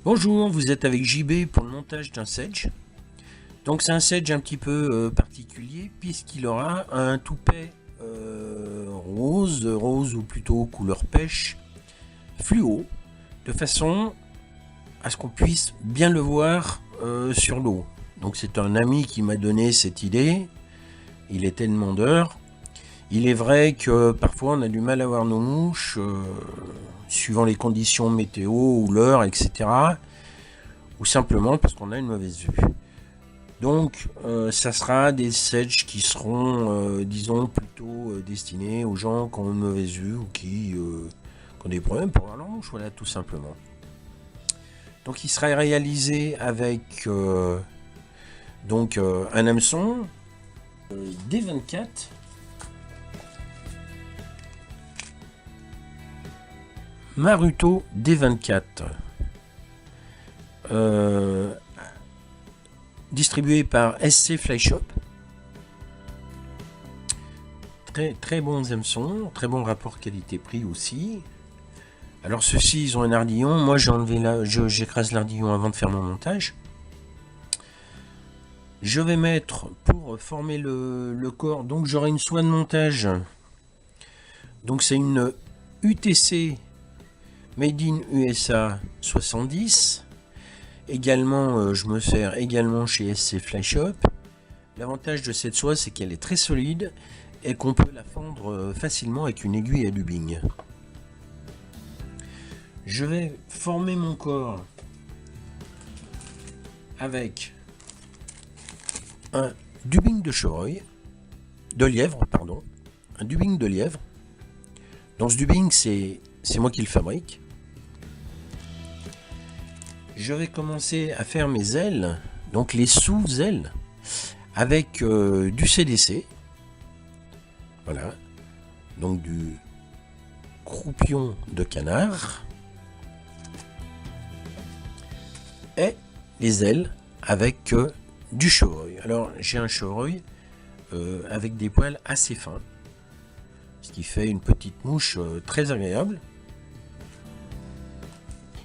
Bonjour, vous êtes avec JB pour le montage d'un sedge. Donc c'est un sedge un petit peu particulier puisqu'il aura un toupet rose ou plutôt couleur pêche, fluo, de façon à ce qu'on puisse bien le voir sur l'eau. Donc c'est un ami qui m'a donné cette idée, il était demandeur. Il est vrai que parfois on a du mal à voir nos mouches, suivant les conditions météo ou l'heure, etc. Ou simplement parce qu'on a une mauvaise vue. Donc ça sera des sedges qui seront, disons, plutôt destinés aux gens qui ont une mauvaise vue ou qui ont des problèmes pour voir leur mouche, voilà, tout simplement. Donc il sera réalisé avec un hameçon D24 Maruto D24 distribué par SC Fly Shop. Très bons hameçons, très bon rapport qualité-prix aussi. Alors ceux-ci, ils ont un ardillon. Moi, j'écrase l'ardillon avant de faire mon montage. Je vais mettre, pour former le corps, donc j'aurai une soie de montage. Donc c'est une UTC Made in USA 70. Également, je me sers également chez SC Fly Shop. L'avantage de cette soie, c'est qu'elle est très solide et qu'on peut la fendre facilement avec une aiguille à dubbing. Je vais former mon corps avec un dubbing de chevreuil, de lièvre, pardon, un dubbing de lièvre. Dans ce dubbing, c'est moi qui le fabrique. Je vais commencer à faire mes ailes, donc les sous-ailes, avec du CDC. Voilà, donc du croupion de canard. Et les ailes avec du chevreuil. Alors j'ai un chevreuil avec des poils assez fins, ce qui fait une petite mouche très agréable.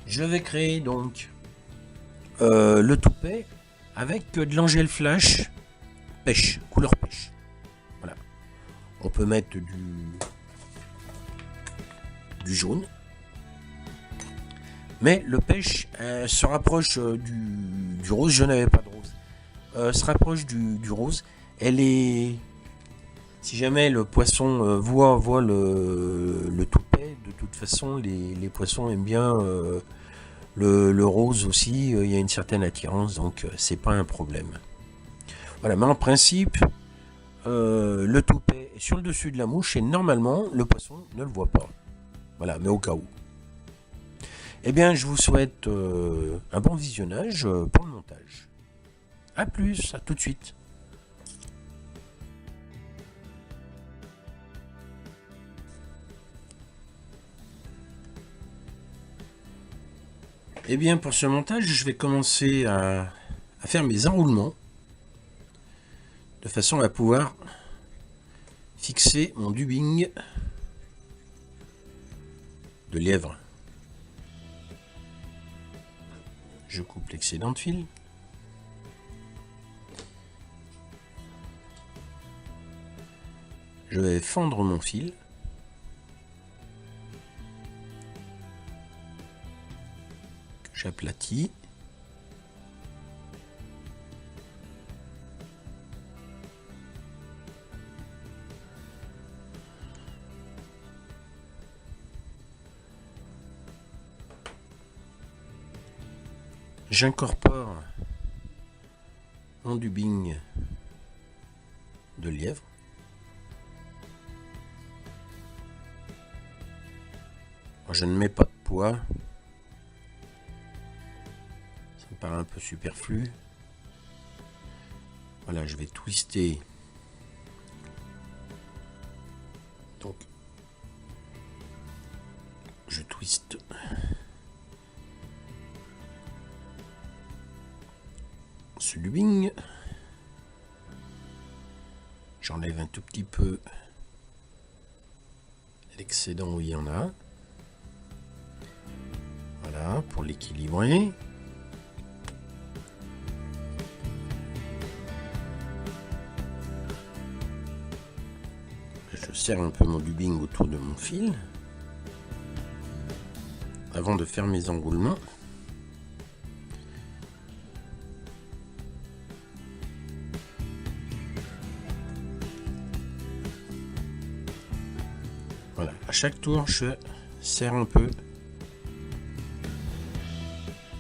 Je vais créer donc le toupet avec de l'angel flash pêche, couleur pêche. Voilà. On peut mettre du jaune. Mais le pêche se rapproche du rose. Je n'avais pas de rose. Se rapproche du rose. Elle est... Si jamais le poisson voit le toupet, de toute façon, les poissons aiment bien le rose aussi. Il y a une certaine attirance, donc c'est pas un problème. Voilà, mais en principe, le toupet est sur le dessus de la mouche et normalement, le poisson ne le voit pas. Voilà, mais au cas où. Eh bien, je vous souhaite un bon visionnage pour le montage. A plus, à tout de suite. Eh bien, pour ce montage, je vais commencer à faire mes enroulements de façon à pouvoir fixer mon dubbing de lièvre. Je coupe l'excédent de fil. Je vais fendre mon fil. J'aplatis. J'incorpore mon dubbing de lièvre. Je ne mets pas de poids. Ça me paraît un peu superflu. Voilà, je vais twister. Donc, je twiste. Ce dubbing. J'enlève un tout petit peu l'excédent où il y en a. Voilà, pour l'équilibrer. Je serre un peu mon dubbing autour de mon fil avant de faire mes enroulements. Voilà, à chaque tour je serre un peu,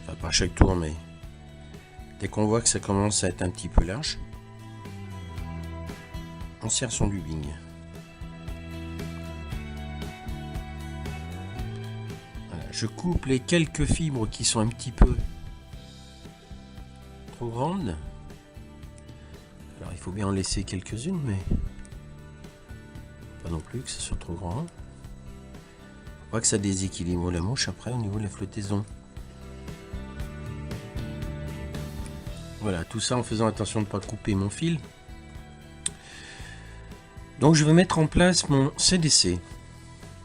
enfin pas à chaque tour, mais dès qu'on voit que ça commence à être un petit peu large, on serre son dubbing. Voilà, je coupe les quelques fibres qui sont un petit peu trop grandes. Alors il faut bien en laisser quelques-unes, mais pas non plus que ce soit trop grand. Faut pas que ça déséquilibre la mouche après au niveau de la flottaison. Voilà, tout ça en faisant attention de ne pas couper mon fil. Donc je vais mettre en place mon CDC,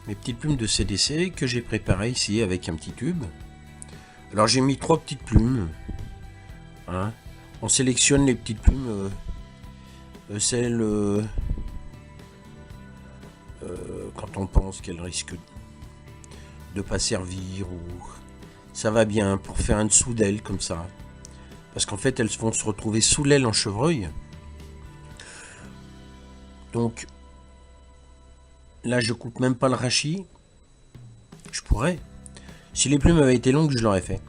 mes petites plumes de CDC que j'ai préparées ici avec un petit tube. Alors j'ai mis 3 petites plumes. Hein. On sélectionne les petites plumes, celles quand on pense qu'elles risquent de pas servir, ou ça va bien pour faire un dessous d'aile comme ça. Parce qu'en fait elles vont se retrouver sous l'aile en chevreuil. Donc là je coupe même pas le rachis. Je pourrais. Si les plumes avaient été longues, je l'aurais fait.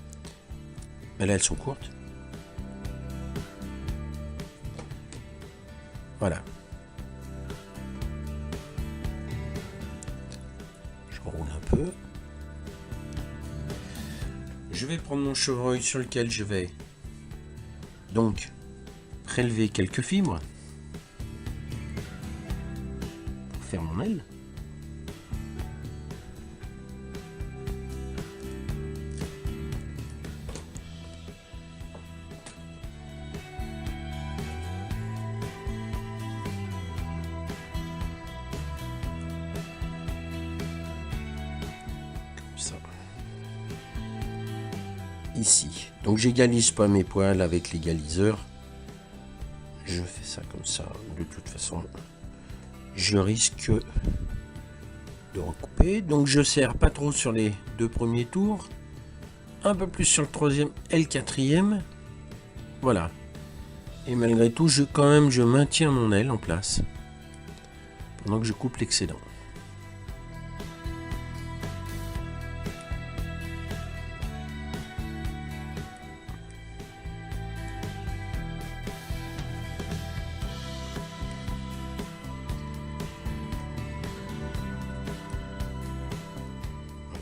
Mais là elles sont courtes. Voilà. Je roule un peu. Je vais prendre mon chevreuil sur lequel je vais donc prélever quelques fibres pour faire mon aile. Ça. Ici. Donc j'égalise pas mes poils avec l'égaliseur. Je fais ça comme ça. De toute façon, je risque de recouper. Donc je serre pas trop sur les 2 premiers tours. Un peu plus sur le 3e et le 4e. Voilà. Et malgré tout, je maintiens mon aile en place pendant que je coupe l'excédent.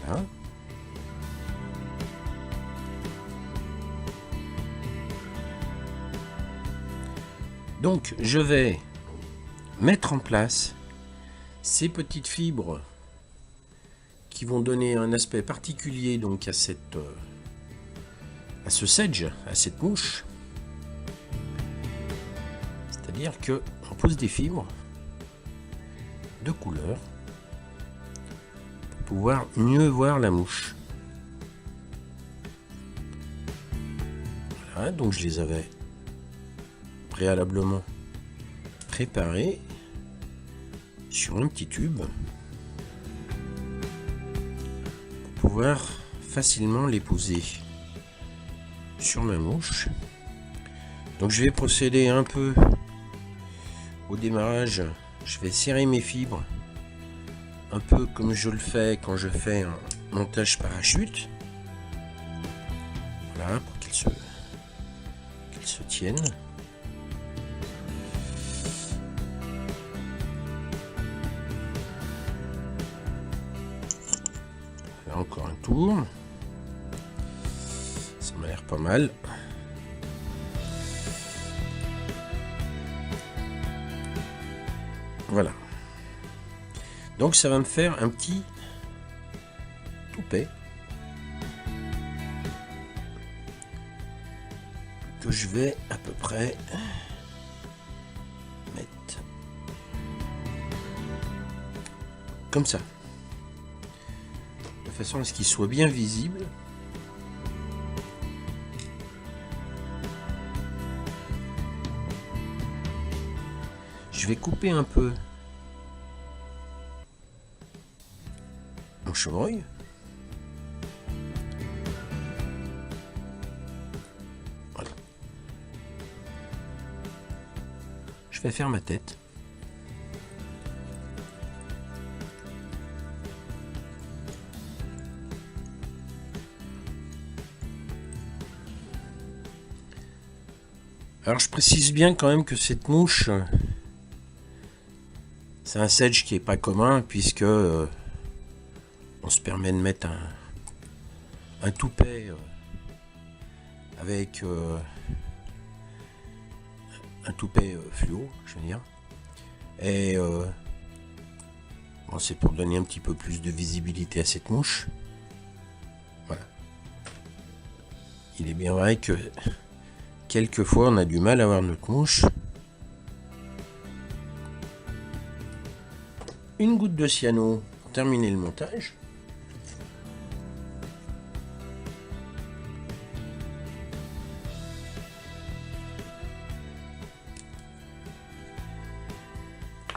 Voilà. Donc je vais mettre en place ces petites fibres qui vont donner un aspect particulier donc à ce sedge, à cette mouche. C'est-à-dire que on pose des fibres de couleur pour pouvoir mieux voir la mouche. Voilà, donc je les avais préalablement préparés sur un petit tube pour pouvoir facilement les poser sur ma mouche. Donc je vais procéder un peu au démarrage. Je vais serrer mes fibres un peu comme je le fais quand je fais un montage parachute. Voilà, pour qu'ils se tiennent. Là encore un tour. Ça m'a l'air pas mal. Voilà. Donc ça va me faire un petit toupet que je vais à peu près mettre comme ça, de façon à ce qu'il soit bien visible. Je vais couper un peu mon chevreuil. Voilà. Je vais faire ma tête. Alors je précise bien quand même que cette mouche, c'est un sedge qui est pas commun puisque on se permet de mettre un toupet avec un toupet fluo, je veux dire. Et bon, c'est pour donner un petit peu plus de visibilité à cette mouche. Voilà. Il est bien vrai que quelquefois on a du mal à voir notre mouche. Une goutte de cyano pour terminer le montage.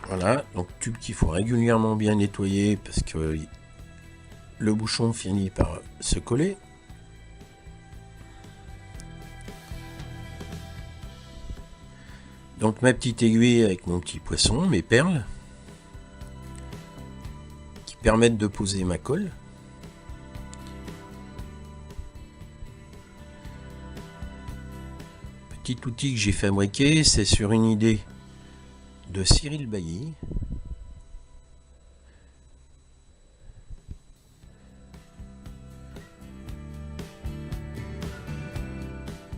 Voilà, donc tube qu'il faut régulièrement bien nettoyer parce que le bouchon finit par se coller. Donc ma petite aiguille avec mon petit poisson, mes perles, qui permettent de poser ma colle. Petit outil que j'ai fabriqué, c'est sur une idée de Cyril Bailly.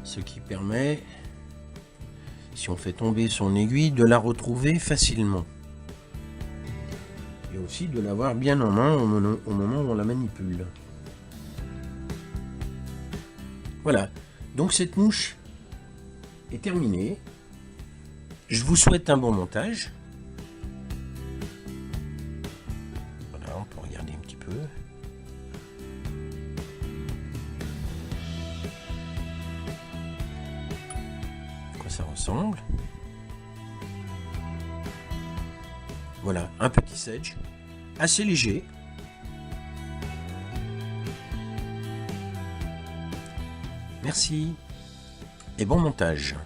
Ce qui permet, si on fait tomber son aiguille, de la retrouver facilement. Et aussi de l'avoir bien en main au moment où on la manipule. Voilà, donc cette mouche est terminée. Je vous souhaite un bon montage. Voilà, on peut regarder un petit peu. À quoi ça ressemble. Voilà, un petit sedge, assez léger. Merci et bon montage.